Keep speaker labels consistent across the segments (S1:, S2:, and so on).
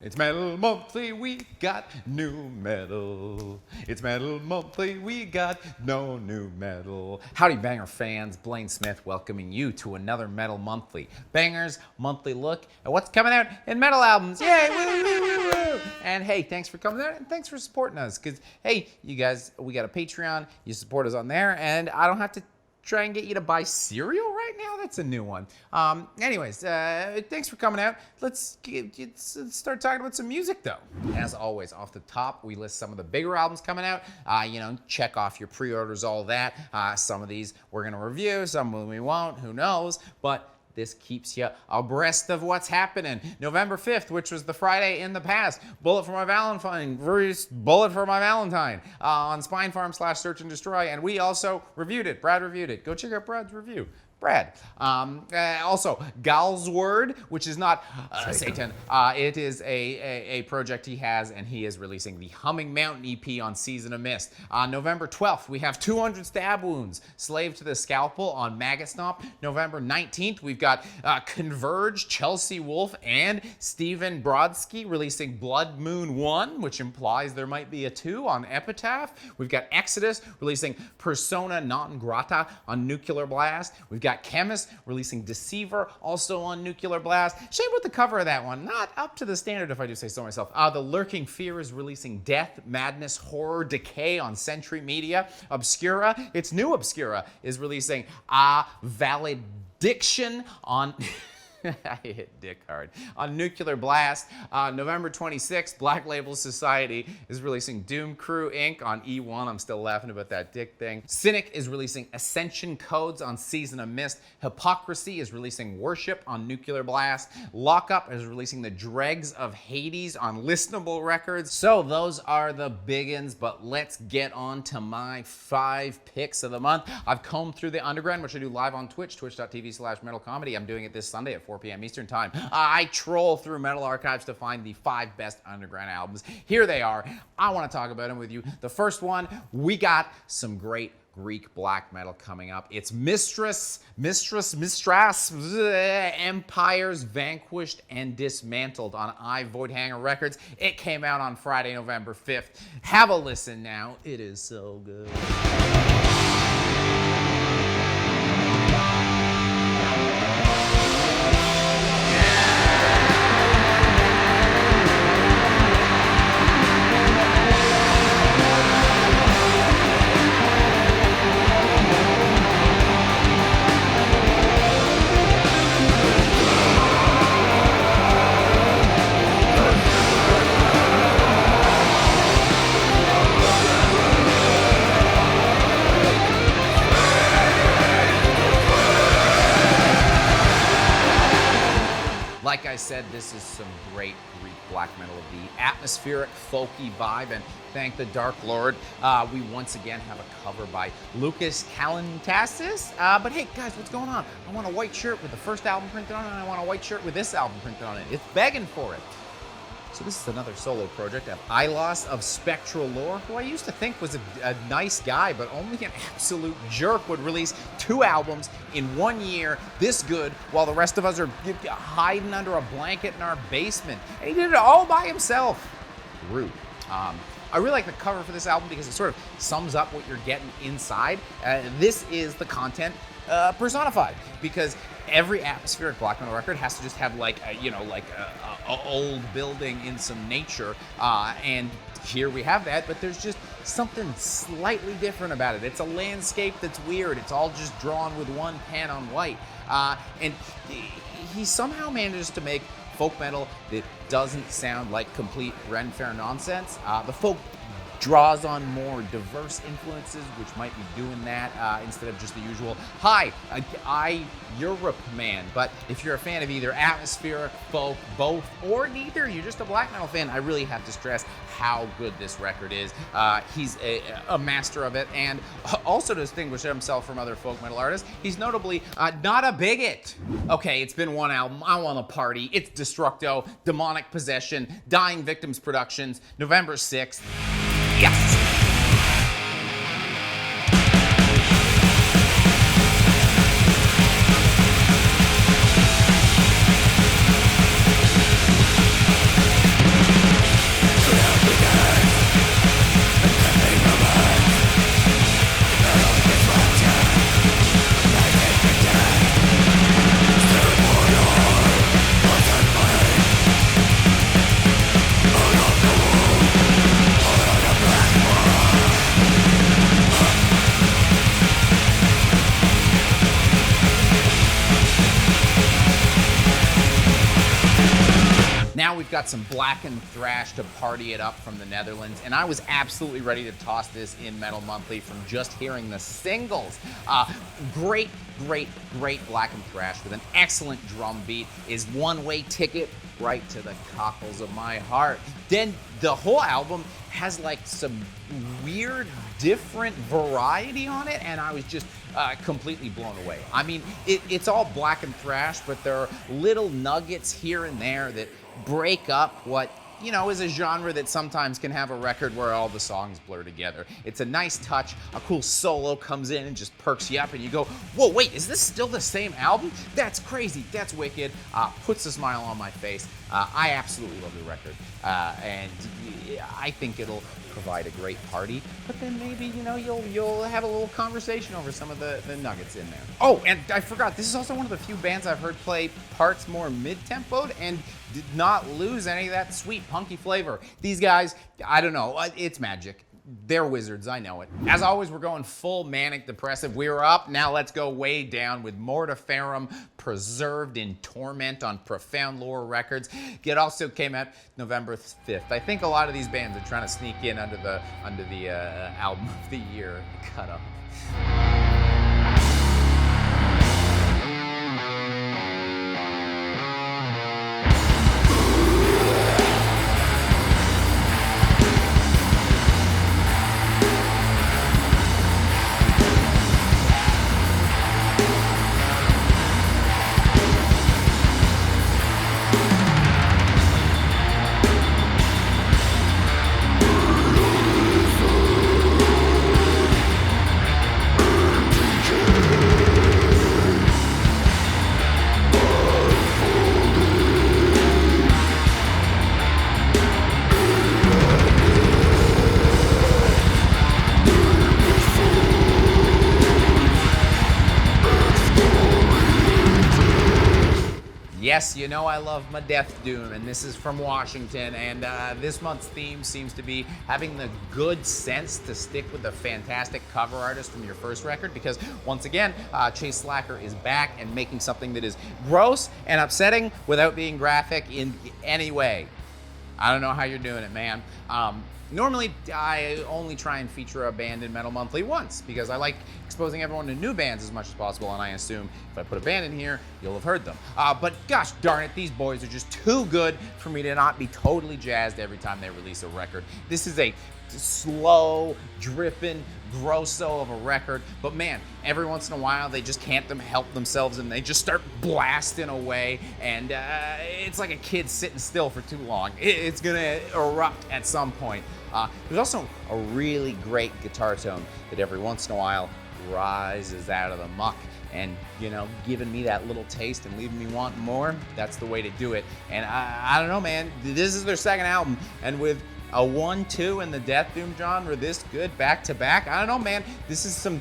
S1: It's Metal Monthly, we got new metal. It's Metal Monthly, we got no new metal. Howdy Banger fans, Blayne Smith welcoming you to another Metal Monthly. Banger's monthly look at what's coming out in metal albums. Yay, woo, woo, woo, woo. And hey, thanks for coming out and thanks for supporting us. Cause hey, you guys, we got a Patreon, you support us on there and I don't have to try and get you to buy cereal right now. That's a new one. Anyways, thanks for coming out. Let's start talking about some music though. As always, off the top, we list some of the bigger albums coming out. Check off your pre-orders, all that. Some of these we're gonna review, some we won't, who knows, but this keeps you abreast of what's happening. November 5th, which was the Friday in the past, Bullet for My Valentine, Bullet for My Valentine on Spinefarm/Search and Destroy, and we also reviewed it. Brad reviewed it. Go check out Brad's review. Brad. Also, Gal's Word, which is not Satan. It is a project he has, and he is releasing the Humming Mountain EP on Season of Mist. On November 12th, we have 200 Stab Wounds, Slave to the Scalpel on Maggot Stomp. November 19th, we've got Converge, Chelsea Wolfe, and Stephen Brodsky releasing Blood Moon 1, which implies there might be a 2 on Epitaph. We've got Exodus releasing Persona Non Grata on Nuclear Blast. We've got Chemist releasing Deceiver, also on Nuclear Blast. Shame with the cover of that one. Not up to the standard, if I do say so myself. The Lurking Fear is releasing Death, Madness, Horror, Decay on Century Media. Obscura, its new Obscura, is releasing Valediction on... I hit dick hard. On Nuclear Blast, November 26th, Black Label Society is releasing Doom Crew Inc. on E1. I'm still laughing about that dick thing. Cynic is releasing Ascension Codes on Season of Mist. Hypocrisy is releasing Worship on Nuclear Blast. Lockup is releasing The Dregs of Hades on Listenable Records. So those are the biggins, but let's get on to my 5 picks of the month. I've combed through the underground, which I do live on Twitch, twitch.tv/metalcomedy. I'm doing it this Sunday at 4 p.m. Eastern Time. I troll through Metal Archives to find the 5 best underground albums. Here they are. I want to talk about them with you. The first one, we got some great Greek black metal coming up. It's Mystras, Empires, Vanquished, and Dismantled on Voidhanger Records. It came out on Friday, November 5th. Have a listen now. It is so good. Like I said, this is some great Greek black metal of the atmospheric, folky vibe, and thank the Dark Lord, we once again have a cover by Lucas Kalantasis. But hey, guys, what's going on? I want a white shirt with the first album printed on it, and I want a white shirt with this album printed on it. It's begging for it. So this is another solo project of Ilos of Spectral Lore, who I used to think was a nice guy, but only an absolute jerk would release 2 albums in 1 year this good, while the rest of us are hiding under a blanket in our basement. And he did it all by himself. Rude. I really like the cover for this album because it sort of sums up what you're getting inside. This is the content personified, because every atmospheric black metal record has to just have like a old building in some nature, and here we have that, but there's just something slightly different about it. It's a landscape that's weird. It's all just drawn with one pen on white, and he somehow manages to make folk metal that doesn't sound like complete Ren Fair nonsense. The folk draws on more diverse influences, which might be doing that instead of just the usual, hi, I Europe man. But if you're a fan of either atmospheric, folk, both, or neither, you're just a black metal fan, I really have to stress how good this record is. He's a master of it, and also to distinguish himself from other folk metal artists, he's notably not a bigot. Okay, it's been one album, I want a party. It's Destructo, Demonic Possession, Dying Victims Productions, November 6th. Yes! got some blackened thrash to party it up from the Netherlands, and I was absolutely ready to toss this in Metal Monthly from just hearing the singles. Great blackened thrash with an excellent drum beat is one-way ticket right to the cockles of my heart. Then the whole album has like some weird, different variety on it, and I was just completely blown away. I mean, it's all blackened thrash, but there are little nuggets here and there that break up what, you know, is a genre that sometimes can have a record where all the songs blur together. It's a nice touch. A cool solo comes in and just perks you up, and you go, whoa, wait, is this still the same album? That's crazy, that's wicked. Puts a smile on my face. I absolutely love the record, and I think it'll provide a great party, but then maybe, you know, you'll have a little conversation over some of the nuggets in there. Oh, and I forgot, this is also one of the few bands I've heard play parts more mid-tempoed and did not lose any of that sweet punky flavor. These guys, I don't know, it's magic. They're wizards, I know it. As always, we're going full manic depressive. We were up, now let's go way down with Mortiferum, preserved in Torment on Profound Lore Records. It also came out November 5th. I think a lot of these bands are trying to sneak in under the album of the year cutoff. Yes, you know I love my Death Doom, and this is from Washington, and this month's theme seems to be having the good sense to stick with the fantastic cover artist from your first record, because once again, Chase Slacker is back and making something that is gross and upsetting without being graphic in any way. I don't know how you're doing it, man. Normally, I only try and feature a band in Metal Monthly once because I like exposing everyone to new bands as much as possible, and I assume if I put a band in here, you'll have heard them. But gosh darn it, these boys are just too good for me to not be totally jazzed every time they release a record. This is a slow, dripping, grosso of a record, but man, every once in a while they just can't help themselves and they just start blasting away, and it's like a kid sitting still for too long. It's gonna erupt at some point. There's also a really great guitar tone that every once in a while rises out of the muck, and you know, giving me that little taste and leaving me wanting more. That's the way to do it. And I don't know, man, this is their second album, and with a 1-2 in the Death Doom genre this good back to back, I don't know, man, this is some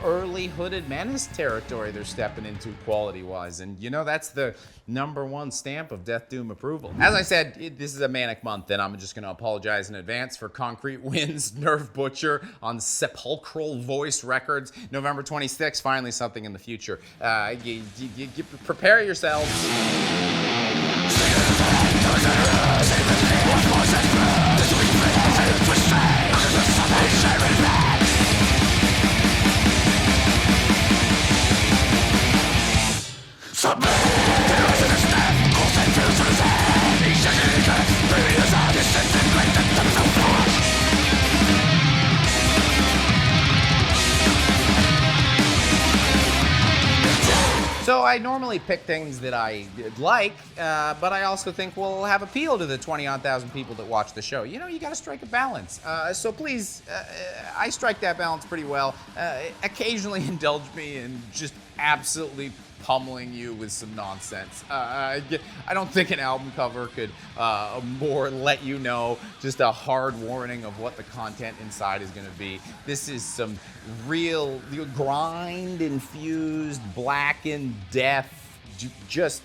S1: early Hooded Menace territory they're stepping into quality wise, and you know, that's the #1 stamp of Death Doom approval. As I said, this is a manic month, and I'm just gonna apologize in advance for Concrete Wind's Nerve Butcher on Sepulchral Voice Records. November 26th, finally something in the future. Prepare yourselves. So I normally pick things that I like, but I also think will have appeal to the 20-odd thousand people that watch the show. You know, you gotta strike a balance. So please, I strike that balance pretty well. Occasionally indulge me in just absolutely pummeling you with some nonsense. I don't think an album cover could more let you know just a hard warning of what the content inside is gonna be. This is some real grind-infused, blackened death, just,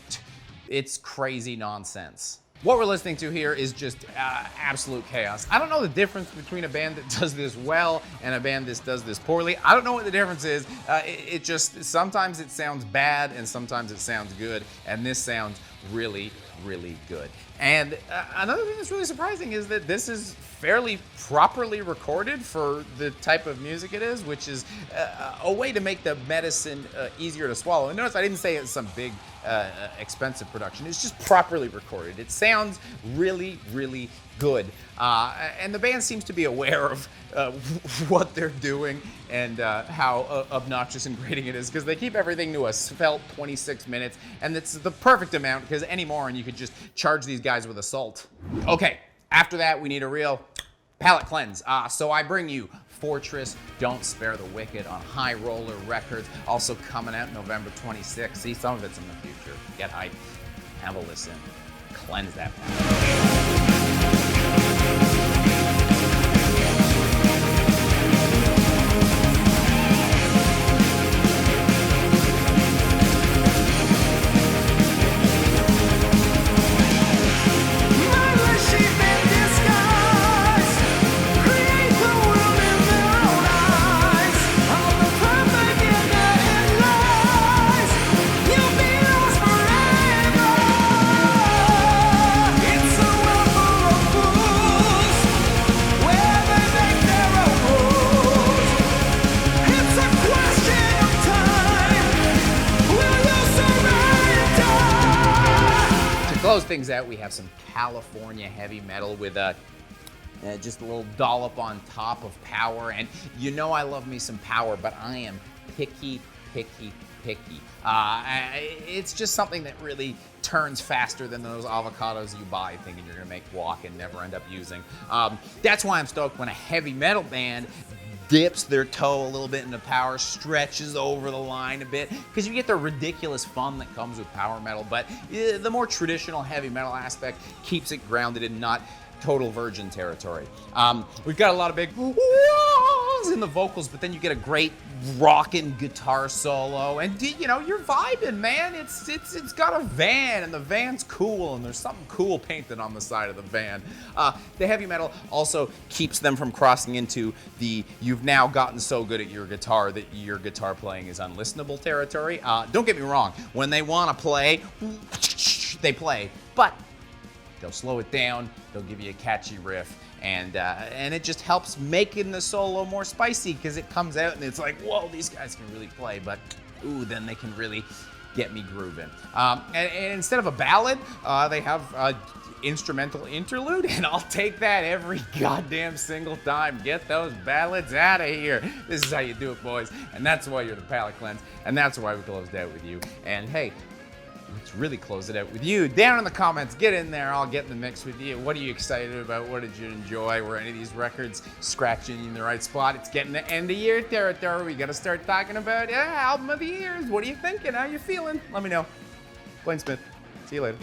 S1: it's crazy nonsense. What we're listening to here is just absolute chaos. I don't know the difference between a band that does this well and a band that does this poorly. I don't know what the difference is. It just, sometimes it sounds bad and sometimes it sounds good, and this sounds really, really good. And another thing that's really surprising is that this is fairly properly recorded for the type of music it is, which is a way to make the medicine easier to swallow. And notice I didn't say it's some big expensive production. It's just properly recorded. It sounds really, really good. And the band seems to be aware of what they're doing and how obnoxious and grating it is, because they keep everything to a svelte 26 minutes, and it's the perfect amount, because any more and you could just charge these guys with assault. Okay, after that we need a real palate cleanse. So I bring you Fortress, Don't Spare the Wicked on High Roller Records, also coming out November 26th. See, some of it's in the future. Get hyped, have a listen, cleanse that palate. Close things out, we have some California heavy metal with just a little dollop on top of power. And you know I love me some power, but I am picky. It's just something that really turns faster than those avocados you buy thinking you're gonna make guac and never end up using. That's why I'm stoked when a heavy metal band dips their toe a little bit into power, stretches over the line a bit, because you get the ridiculous fun that comes with power metal, but the more traditional heavy metal aspect keeps it grounded in not total virgin territory. We've got a lot of big wahs in the vocals, but then you get a great rockin' guitar solo, and you know, you're vibing, man. It's got a van, and the van's cool, and there's something cool painted on the side of the van. The heavy metal also keeps them from crossing into the you've now gotten so good at your guitar that your guitar playing is unlistenable territory. Don't get me wrong, when they want to play, they play, but they'll slow it down, they'll give you a catchy riff, and it just helps making the solo more spicy, because it comes out and it's like, whoa, these guys can really play, but ooh, then they can really get me grooving. And instead of a ballad, they have a instrumental interlude, and I'll take that every goddamn single time. Get those ballads out of here. This is how you do it, boys, and that's why you're the palate cleanse, and that's why we closed out with you. And hey, let's really close it out with you. Down in the comments, get in there. I'll get in the mix with you. What are you excited about? What did you enjoy? Were any of these records scratching you in the right spot? It's getting to end of year territory. We got to start talking about album of the years. What are you thinking? How you feeling? Let me know. Blayne Smith. See you later.